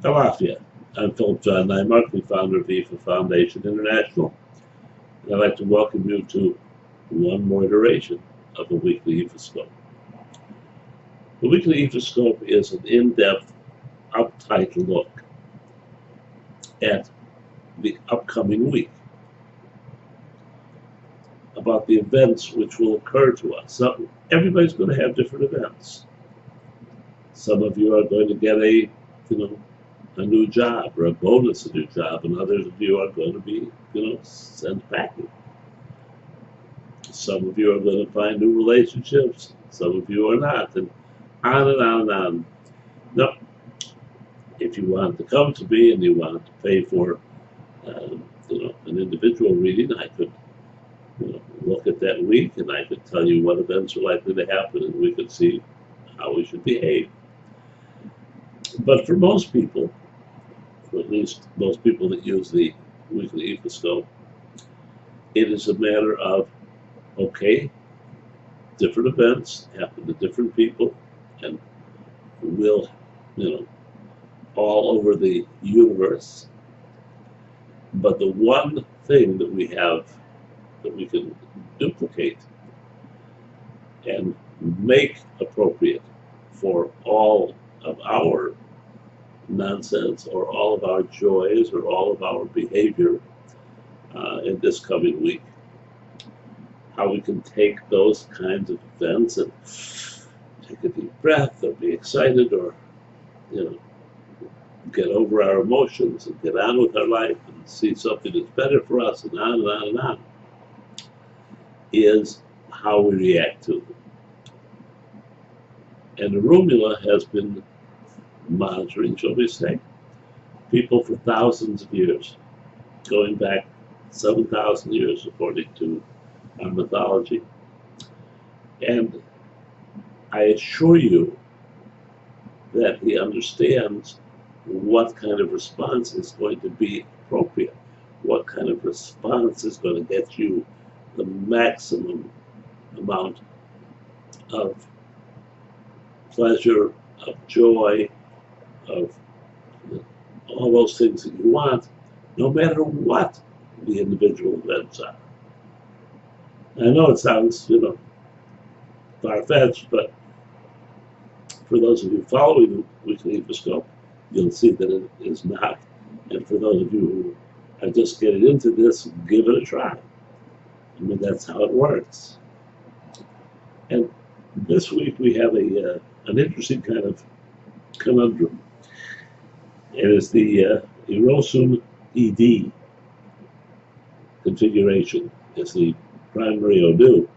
Alafia. I'm Philip Neimark, the founder of the IFA Foundation International. And I'd like to welcome you to one more iteration of the weekly Ifascope. The weekly Ifascope is an in-depth, uptight look at the upcoming week, about the events which will occur to us. So everybody's going to have different events. Some of you are going to get a new job or a bonus, a new job, and others of you are going to be, sent packing. Some of you are going to find new relationships. Some of you are not, and on and on and on. Now, if you want to come to me and you want to pay for, an individual reading, I could, look at that week and I could tell you what events are likely to happen, and we could see how we should behave. But for most people, or at least most people that use the weekly Ifascope, it is a matter of, okay, different events happen to different people, and will, all over the universe. But the one thing that we have that we can duplicate and make appropriate for all of our nonsense or all of our joys or all of our behavior in this coming week, how we can take those kinds of events and take a deep breath or be excited or get over our emotions and get on with our life and see something that's better for us, and on and on and on, is how we react to them. And Orunmila has been monitoring, shall we say, people for thousands of years, going back 7,000 years according to our mythology. And I assure you that he understands what kind of response is going to be appropriate, what kind of response is going to get you the maximum amount of pleasure, of joy, of all those things that you want, no matter what the individual events are. I know it sounds, far-fetched, but for those of you following the weekly Ifascope, you'll see that it is not. And for those of you who are just getting into this, give it a try. I mean, that's how it works. And this week we have an interesting kind of conundrum. It is the Irosum ED configuration. It's the primary Odu.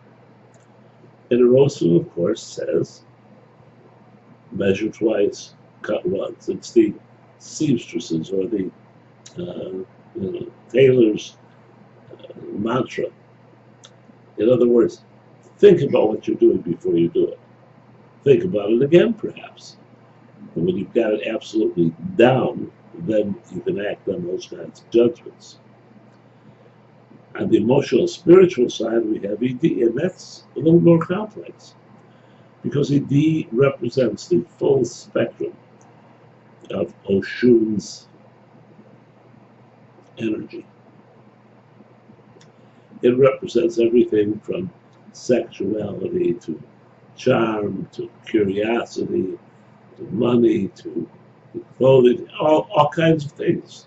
And Irosum, of course, says measure twice, cut once. It's the seamstresses or the tailor's mantra. In other words, think about what you're doing before you do it. Think about it again, perhaps. And when you've got it absolutely down, then you can act on those kinds of judgments. On the emotional, spiritual side, we have ED, and that's a little more complex, because ED represents the full spectrum of Oshun's energy. It represents everything from sexuality to charm to curiosity to money to clothing, all kinds of things.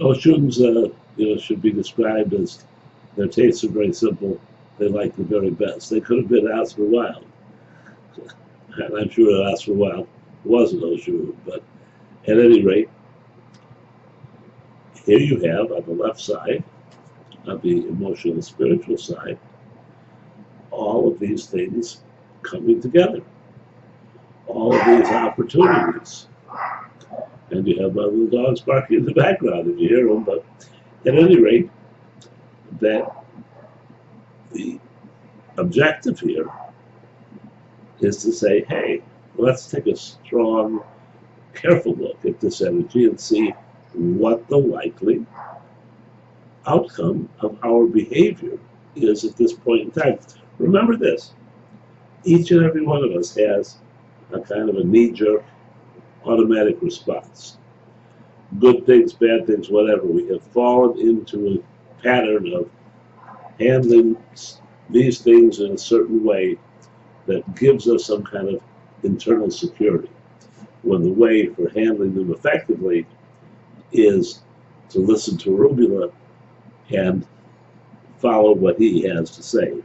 Oshun's should be described as their tastes are very simple. They like the very best. They could have been Oscar Wilde, and I'm sure that Oscar Wilde wasn't Oshun, but at any rate, here you have on the left side, on the emotional and spiritual side, all of these things coming together, all of these opportunities. And you have my little dogs barking in the background if you hear them, but at any rate, that the objective here is to say, hey, let's take a strong, careful look at this energy and see what the likely outcome of our behavior is at this point in time. Remember this, each and every one of us has a kind of a knee-jerk automatic response. Good things, bad things, whatever. We have fallen into a pattern of handling these things in a certain way that gives us some kind of internal security, when the way for handling them effectively is to listen to Orunmila and follow what he has to say.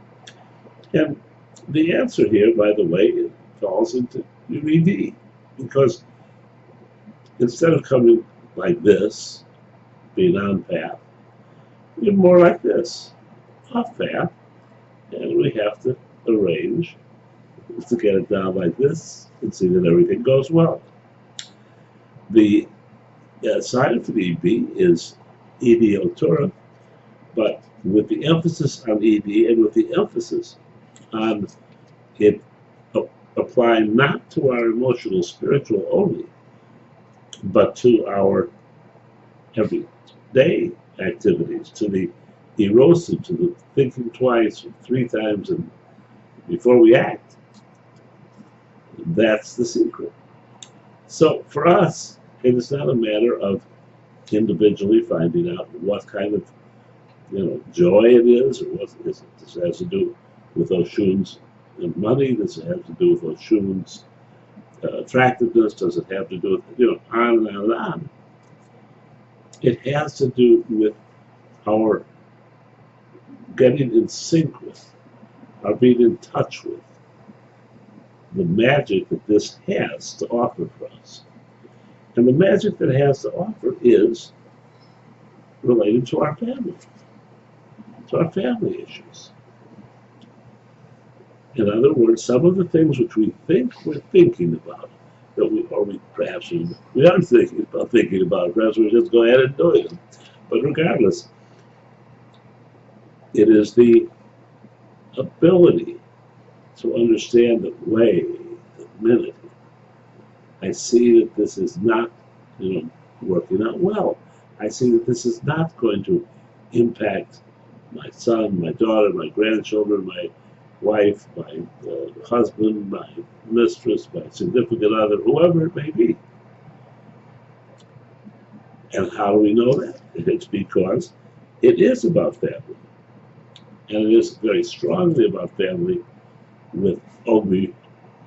And the answer here, by the way, it falls into UED, because instead of coming like this, being on path, we're more like this, off path, and we have to arrange to get it down like this and see that everything goes well. The sign for the EB is ED Otura, but with the emphasis on ED and with the emphasis on it applying not to our emotional, spiritual only, but to our everyday activities, to the erosive, to the thinking twice or 3 times and before we act. That's the secret. So for us, it is not a matter of individually finding out what kind of joy it is, or what this has to do with Oshun's money, does it have to do with Oshun's attractiveness, does it have to do with, on and on and on. It has to do with our getting in sync with, our being in touch with the magic that this has to offer for us. And the magic that it has to offer is related to our family, to our family issues. In other words, some of the things which we think we're thinking about, that we aren't thinking about, perhaps we just go ahead and do it. But regardless, it is the ability to understand that wait a minute, I see that this is not working out well. I see that this is not going to impact my son, my daughter, my grandchildren, my wife, my husband, my mistress, my significant other, whoever it may be. And how do we know that? It's because it is about family. And it is very strongly about family, with Obi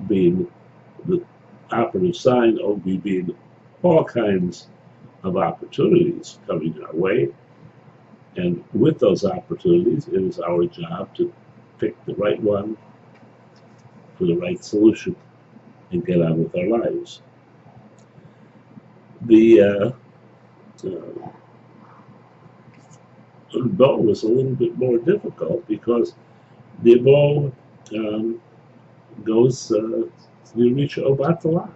being the operative sign, Obi being all kinds of opportunities coming our way. And with those opportunities, it is our job to pick the right one for the right solution and get on with our lives. The bow was a little bit more difficult because the bow goes you reach Obatala.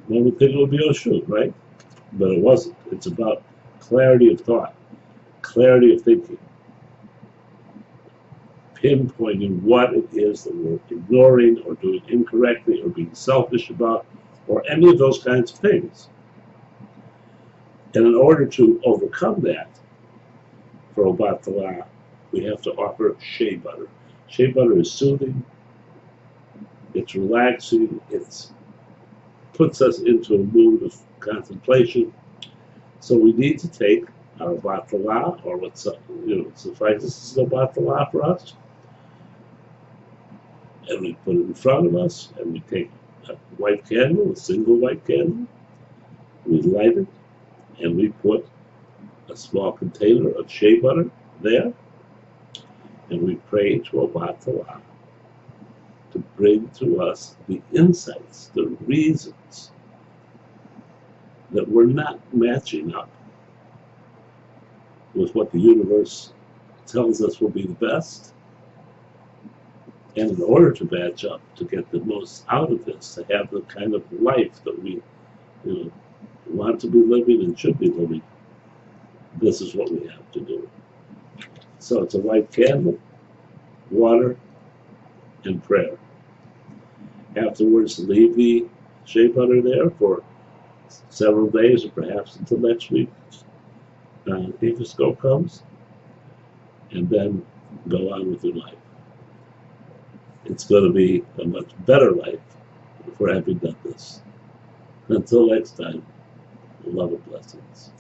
One would think it would be Oshun, right? But it wasn't. It's about clarity of thought, clarity of thinking, pinpointing what it is that we're ignoring or doing incorrectly or being selfish about, or any of those kinds of things. And in order to overcome that, for Obatala, we have to offer shea butter. Shea butter is soothing, it's relaxing, it puts us into a mood of contemplation. So we need to take our Obatala, or what suffices as Obatala for us, and we put it in front of us, and we take a white candle, a single white candle, we light it, and we put a small container of shea butter there, and we pray to Obatala to bring to us the insights, the reasons that we're not matching up with what the universe tells us will be the best. And in order to match up, to get the most out of this, to have the kind of life that we want to be living and should be living, this is what we have to do. So it's a white candle, water, and prayer. Afterwards, leave the shea butter there for several days, or perhaps until next week. Ifascope comes, and then go on with your life. It's going to be a much better life for having done this. Until next time, love and blessings.